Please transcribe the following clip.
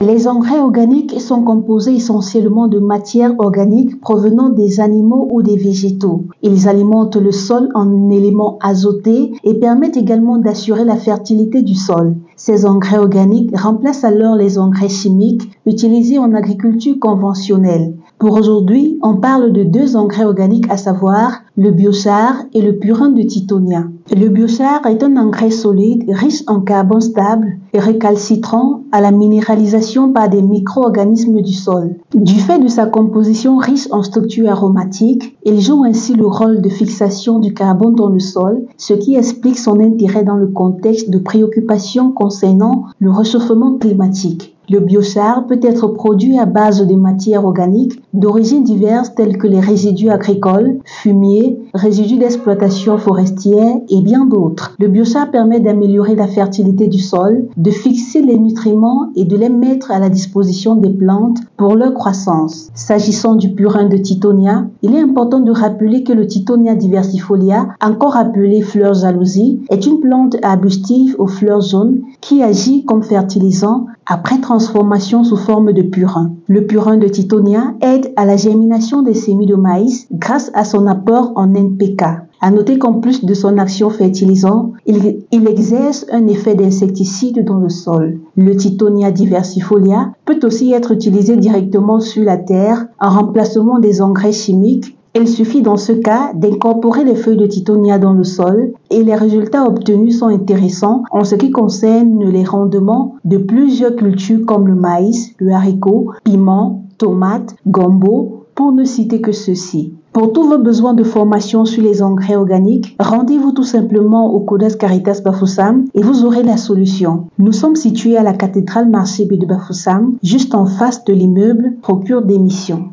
Les engrais organiques sont composés essentiellement de matières organiques provenant des animaux ou des végétaux. Ils alimentent le sol en éléments azotés et permettent également d'assurer la fertilité du sol. Ces engrais organiques remplacent alors les engrais chimiques utilisés en agriculture conventionnelle. Pour aujourd'hui, on parle de deux engrais organiques, à savoir le biochar et le purin de tithonia. Le biochar est un engrais solide, riche en carbone stable et récalcitrant à la minéralisation par des micro-organismes du sol. Du fait de sa composition riche en structures aromatiques, il joue ainsi le rôle de fixation du carbone dans le sol, ce qui explique son intérêt dans le contexte de préoccupations concernant le réchauffement climatique. Le biochar peut être produit à base de matières organiques d'origines diverses telles que les résidus agricoles, fumier, résidus d'exploitation forestière et bien d'autres. Le biochar permet d'améliorer la fertilité du sol, de fixer les nutriments et de les mettre à la disposition des plantes pour leur croissance. S'agissant du purin de tithonia, il est important de rappeler que le Tithonia diversifolia, encore appelé fleur jalousie, est une plante arbustive aux fleurs jaunes qui agit comme fertilisant après transformation sous forme de purin. Le purin de tithonia aide à la germination des semis de maïs grâce à son apport en NPK. À noter qu'en plus de son action fertilisante, il exerce un effet d'insecticide dans le sol. Le Tithonia diversifolia peut aussi être utilisé directement sur la terre en remplacement des engrais chimiques. Il suffit dans ce cas d'incorporer les feuilles de tithonia dans le sol et les résultats obtenus sont intéressants en ce qui concerne les rendements de plusieurs cultures comme le maïs, le haricot, piment, tomate, gombo, pour ne citer que ceux-ci. Pour tous vos besoins de formation sur les engrais organiques, rendez-vous tout simplement au CODES Caritas Bafoussam et vous aurez la solution. Nous sommes situés à la cathédrale Marché B de Bafoussam, juste en face de l'immeuble Procure d'émission.